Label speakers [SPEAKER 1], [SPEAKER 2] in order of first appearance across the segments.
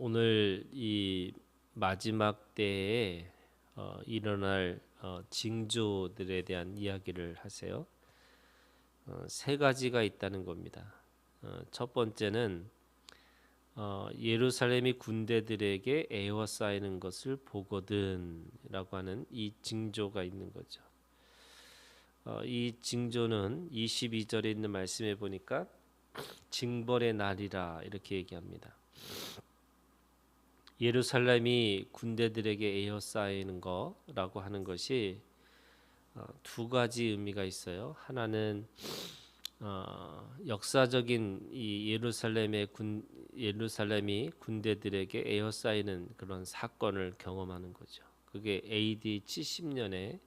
[SPEAKER 1] 오늘 이 마지막 때에 일어날 징조들에 대한 이야기를 하세요. 세 가지가 있다는 겁니다. 첫 번째는 예루살렘이 군대들에게 에워싸이는 것을 보거든라고 하는 이 징조가 있는 거죠. 이 징조는 22절에 있는 말씀에 보니까 징벌의 날이라 이렇게 얘기합니다. 예루살렘이 군대들에게 에워싸이는 거라고 하는 것이 두 가지 의미가 있어요. 하나는 역사적인 이 예루살렘이 군대들에게 에워싸이는 그런 사건을 경험하는 거죠. 그게 AD 70년에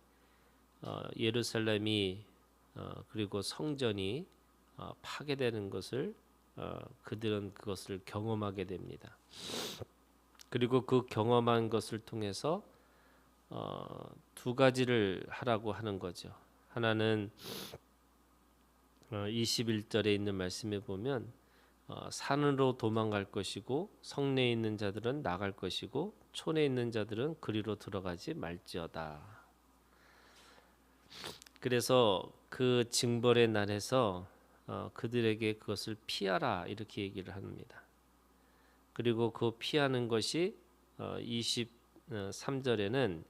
[SPEAKER 1] 예루살렘이 그리고 성전이 파괴되는 것을 그들은 그것을 경험하게 됩니다. 그리고 그 경험한 것을 통해서 두 가지를 하라고 하는 거죠. 하나는 21절에 있는 말씀에 보면 산으로 도망갈 것이고 성내에 있는 자들은 나갈 것이고 촌에 있는 자들은 그리로 들어가지 말지어다. 그래서 그 징벌의 날에서 그들에게 그것을 피하라 이렇게 얘기를 합니다. 그리고 그 피하는 것이 23절에는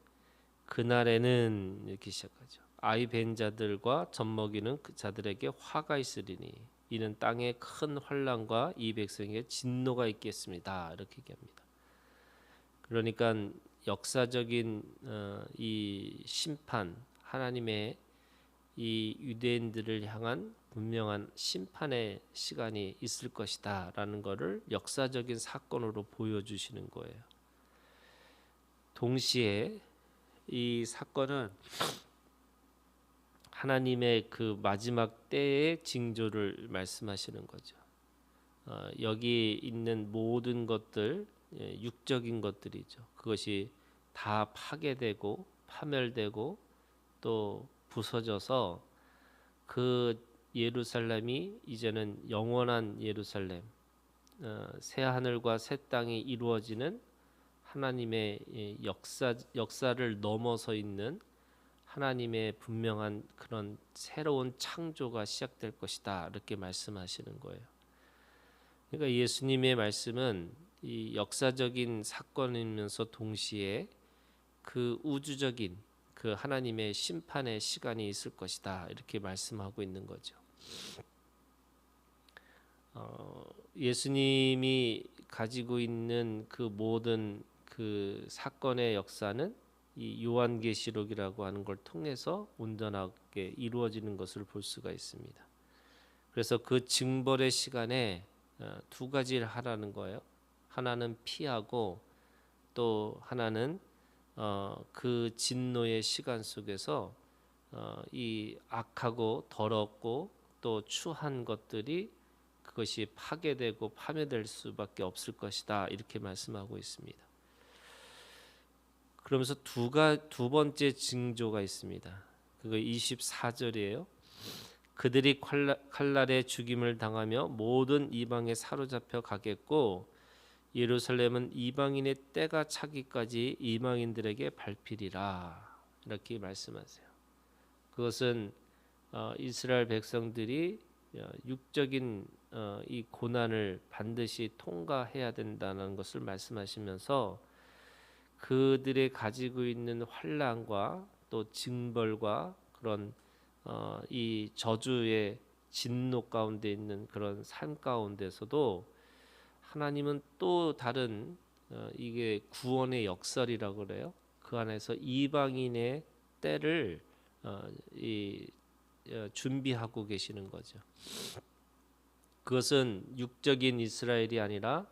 [SPEAKER 1] 그날에는 이렇게 시작하죠. 아이 벤 자들과 젖먹이는 그 자들에게 화가 있으리니 이는 땅에 큰 환난과 이 백성에게 진노가 있겠습니다. 이렇게 얘기합니다. 그러니까 역사적인 이 심판, 하나님의 이 유대인들을 향한 분명한 심판의 시간이 있을 것이다라는 것을 역사적인 사건으로 보여주시는 거예요. 동시에 이 사건은 하나님의 그 마지막 때의 징조를 말씀하시는 거죠. 여기 있는 모든 것들, 육적인 것들이죠. 그것이 다 파괴되고 파멸되고 또 부서져서 그 예루살렘이 이제는 영원한 예루살렘, 새 하늘과 새 땅이 이루어지는 하나님의 역사를 넘어서 있는 하나님의 분명한 그런 새로운 창조가 시작될 것이다 이렇게 말씀하시는 거예요. 그러니까 예수님의 말씀은 이 역사적인 사건이면서 동시에 그 우주적인 그 하나님의 심판의 시간이 있을 것이다 이렇게 말씀하고 있는 거죠. 예수님이 가지고 있는 그 모든 그 사건의 역사는 이 요한계시록이라고 하는 걸 통해서 온전하게 이루어지는 것을 볼 수가 있습니다. 그래서 그 징벌의 시간에 두 가지를 하라는 거예요. 하나는 피하고 또 하나는 그 진노의 시간 속에서 이 악하고 더럽고 또 추한 것들이 그것이 파괴되고 파멸될 수밖에 없을 것이다 이렇게 말씀하고 있습니다. 그러면서 두 번째 징조가 있습니다. 그거 24절이에요. 그들이 칼날에 죽임을 당하며 모든 이방에 사로잡혀 가겠고 예루살렘은 이방인의 때가 차기까지 이방인들에게 밟히리라 이렇게 말씀하세요. 그것은 이스라엘 백성들이 육적인 이 고난을 반드시 통과해야 된다는 것을 말씀하시면서 그들의 가지고 있는 환난과 또 징벌과 그런 이 저주의 진노 가운데 있는 그런 삶 가운데서도 하나님은 또 다른 이게 구원의 역설이라고 그래요. 그 안에서 이방인의 때를 준비하고 계시는 거죠. 그것은 육적인 이스라엘이 아니라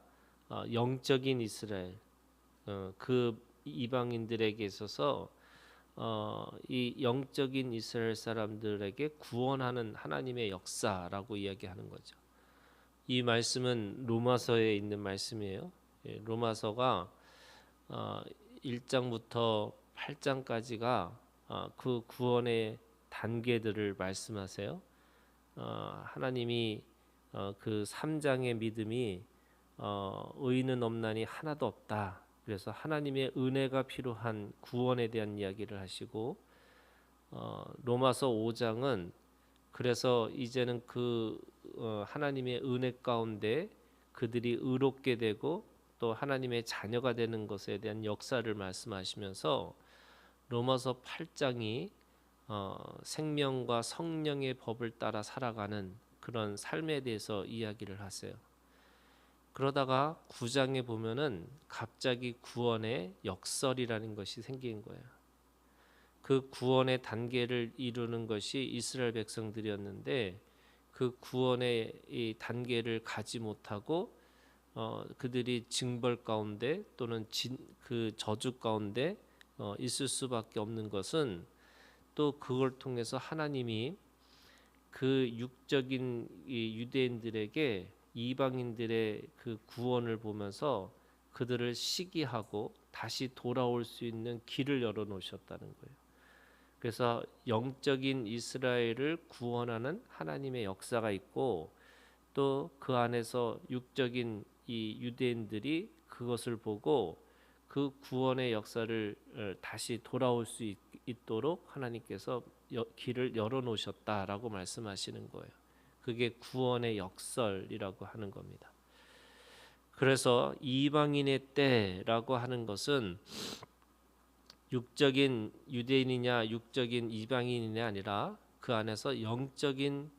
[SPEAKER 1] 영적인 이스라엘, 그 이방인들에게 있어서 이 영적인 이스라엘 사람들에게 구원하는 하나님의 역사라고 이야기하는 거죠. 이 말씀은 로마서에 있는 말씀이에요. 로마서가 1장부터 8장까지가 그 구원의 단계들을 말씀하세요. 하나님이 그 3장의 믿음이 의인은 없나니 하나도 없다. 그래서 하나님의 은혜가 필요한 구원에 대한 이야기를 하시고 로마서 5장은 그래서 이제는 하나님의 은혜 가운데 그들이 의롭게 되고 또 하나님의 자녀가 되는 것에 대한 역사를 말씀하시면서 로마서 8장이 생명과 성령의 법을 따라 살아가는 그런 삶에 대해서 이야기를 하세요. 그러다가 9장에 보면은 갑자기 구원의 역설이라는 것이 생긴 거예요. 그 구원의 단계를 이루는 것이 이스라엘 백성들이었는데 그 구원의 이 단계를 가지 못하고 그들이 징벌 가운데 또는 그 저주 가운데 있을 수밖에 없는 것은 또 그걸 통해서 하나님이 그 육적인 이 유대인들에게 이방인들의 그 구원을 보면서 그들을 시기하고 다시 돌아올 수 있는 길을 열어 놓으셨다는 거예요. 그래서 영적인 이스라엘을 구원하는 하나님의 역사가 있고 또 그 안에서 육적인 이 유대인들이 그것을 보고 그 구원의 역사를 다시 돌아올 수 있도록 하나님께서 길을 열어 놓으셨다라고 말씀하시는 거예요. 그게 구원의 역설이라고 하는 겁니다. 그래서 이방인의 때라고 하는 것은 육적인 유대인이냐 육적인 이방인이냐 아니라 그 안에서 영적인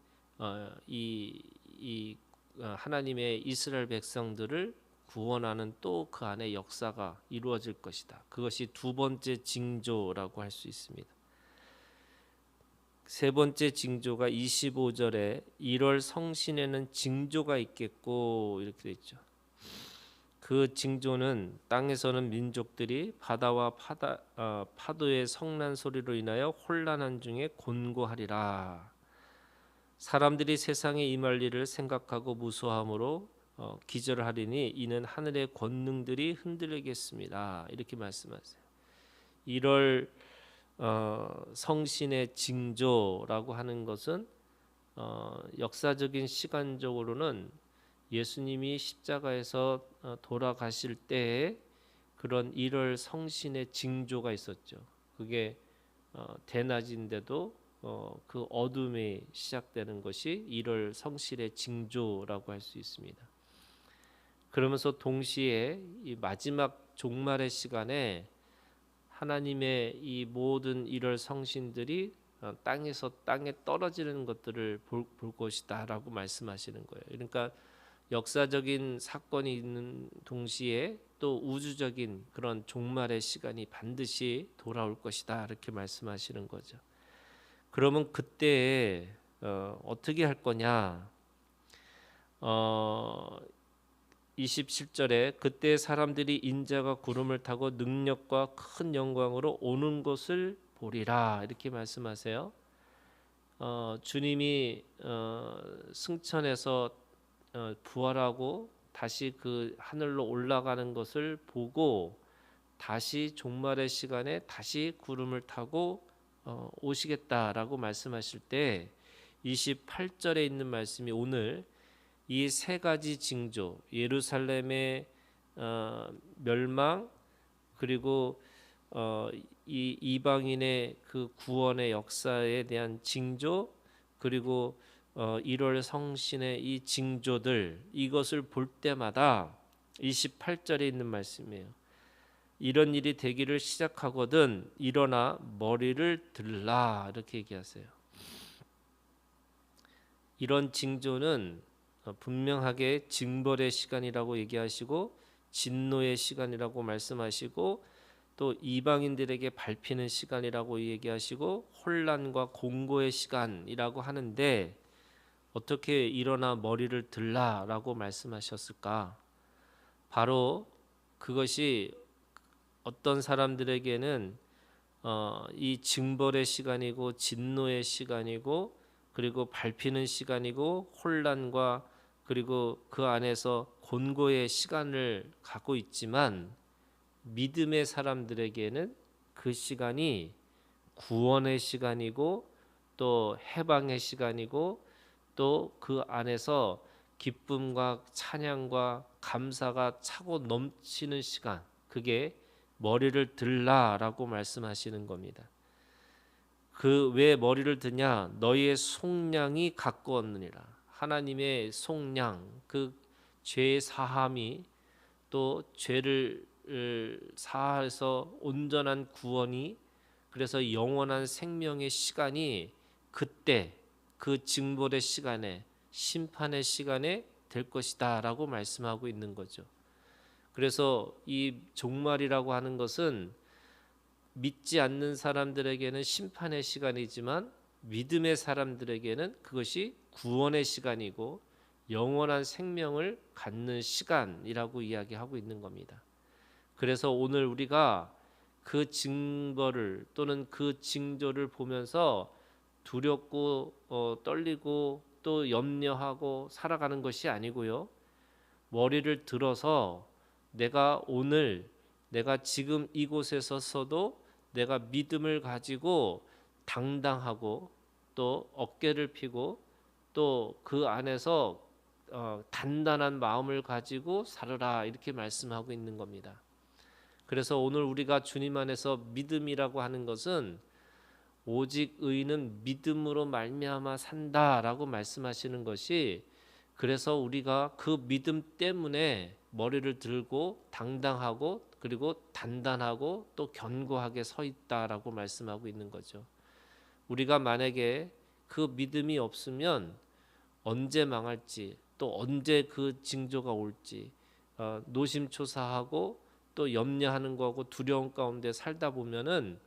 [SPEAKER 1] 하나님의 이스라엘 백성들을 구원하는 또 그 안에 역사가 이루어질 것이다. 그것이 두 번째 징조라고 할 수 있습니다. 세 번째 징조가 25절에 1월 성신에는 징조가 있겠고 이렇게 되어 있죠. 그 징조는 땅에서는 민족들이 바다와 파도의 성난 소리로 인하여 혼란한 중에 곤고하리라. 사람들이 세상에 임할 일을 생각하고 무수함으로 기절하리니 이는 하늘의 권능들이 흔들리겠습니다. 이렇게 말씀하세요. 1월 성신의 징조라고 하는 것은 역사적인 시간적으로는 예수님이 십자가에서 돌아가실 때에 그런 1월 성신의 징조가 있었죠. 그게 대낮인데도 그 어둠이 시작되는 것이 1월 성신의 징조라고 할 수 있습니다. 그러면서 동시에 이 마지막 종말의 시간에 하나님의 이 모든 1월 성신들이 땅에 떨어지는 것들을 볼 것이다라고 말씀하시는 거예요. 그러니까 역사적인 사건이 있는 동시에 또 우주적인 그런 종말의 시간이 반드시 돌아올 것이다 이렇게 말씀하시는 거죠. 그러면 그때 어떻게 할 거냐? 27절에 그때 사람들이 인자가 구름을 타고 능력과 큰 영광으로 오는 것을 보리라 이렇게 말씀하세요. 주님이 승천해서 부활하고 다시 그 하늘로 올라가는 것을 보고 다시 종말의 시간에 다시 구름을 타고 오시겠다라고 말씀하실 때 28절에 있는 말씀이 오늘 이 세 가지 징조 예루살렘의 멸망 그리고 이 이방인의 그 구원의 역사에 대한 징조 그리고 1월 성신의 이 징조들 이것을 볼 때마다 28절에 있는 말씀이에요. 이런 일이 되기를 시작하거든 일어나 머리를 들라 이렇게 얘기하세요. 이런 징조는 분명하게 징벌의 시간이라고 얘기하시고 진노의 시간이라고 말씀하시고 또 이방인들에게 밟히는 시간이라고 얘기하시고 혼란과 공고의 시간이라고 하는데 어떻게 일어나 머리를 들라라고 말씀하셨을까? 바로 그것이 어떤 사람들에게는 이 징벌의 시간이고 진노의 시간이고 그리고 밟히는 시간이고 혼란과 그리고 그 안에서 곤고의 시간을 갖고 있지만 믿음의 사람들에게는 그 시간이 구원의 시간이고 또 해방의 시간이고 또 그 안에서 기쁨과 찬양과 감사가 차고 넘치는 시간, 그게 머리를 들라라고 말씀하시는 겁니다. 그 왜 머리를 드냐? 너희의 속량이 가까웠느니라. 하나님의 속량, 그 죄의 사함이 또 죄를 사해서 온전한 구원이, 그래서 영원한 생명의 시간이 그때 그 징벌의 시간에, 심판의 시간에 될 것이다라고 말씀하고 있는 거죠. 그래서 이 종말이라고 하는 것은 믿지 않는 사람들에게는 심판의 시간이지만 믿음의 사람들에게는 그것이 구원의 시간이고 영원한 생명을 갖는 시간이라고 이야기하고 있는 겁니다. 그래서 오늘 우리가 그 징벌을 또는 그 징조를 보면서 두렵고 떨리고 또 염려하고 살아가는 것이 아니고요. 머리를 들어서 내가 오늘, 내가 지금 이곳에서도 내가 믿음을 가지고 당당하고 또 어깨를 펴고 또 그 안에서 단단한 마음을 가지고 살아라, 이렇게 말씀하고 있는 겁니다. 그래서 오늘 우리가 주님 안에서 믿음이라고 하는 것은 오직 의인은 믿음으로 말미암아 산다라고 말씀하시는 것이, 그래서 우리가 그 믿음 때문에 머리를 들고 당당하고 그리고 단단하고 또 견고하게 서 있다라고 말씀하고 있는 거죠. 우리가 만약에 그 믿음이 없으면 언제 망할지 또 언제 그 징조가 올지 노심초사하고 또 염려하는 거하고 두려움 가운데 살다 보면은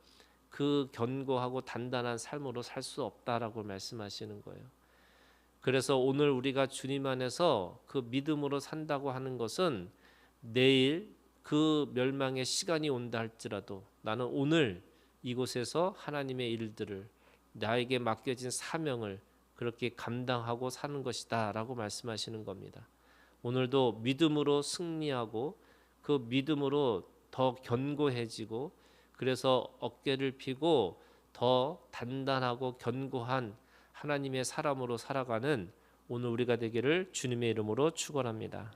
[SPEAKER 1] 그 견고하고 단단한 삶으로 살 수 없다라고 말씀하시는 거예요. 그래서 오늘 우리가 주님 안에서 그 믿음으로 산다고 하는 것은 내일 그 멸망의 시간이 온다 할지라도 나는 오늘 이곳에서 하나님의 일들을, 나에게 맡겨진 사명을 그렇게 감당하고 사는 것이다 라고 말씀하시는 겁니다. 오늘도 믿음으로 승리하고 그 믿음으로 더 견고해지고, 그래서 어깨를 펴고 더 단단하고 견고한 하나님의 사람으로 살아가는 오늘 우리가 되기를 주님의 이름으로 축원합니다.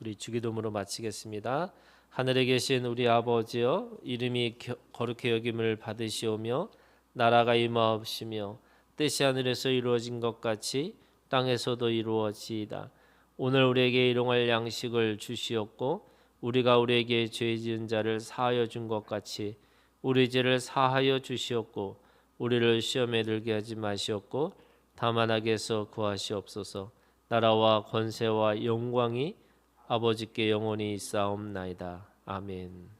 [SPEAKER 1] 우리 주기도문으로 마치겠습니다. 하늘에 계신 우리 아버지여, 이름이 거룩히 여김을 받으시오며 나라가 임하옵시며 뜻이 하늘에서 이루어진 것 같이 땅에서도 이루어지이다. 오늘 우리에게 일용할 양식을 주시옵고 우리가 우리에게 죄 지은 자를 사하여 준 것 같이 우리 죄를 사하여 주시옵고 우리를 시험에 들게 하지 마시옵고 다만 악에서 구하시옵소서. 나라와 권세와 영광이 아버지께 영원히 있사옵나이다. 아멘.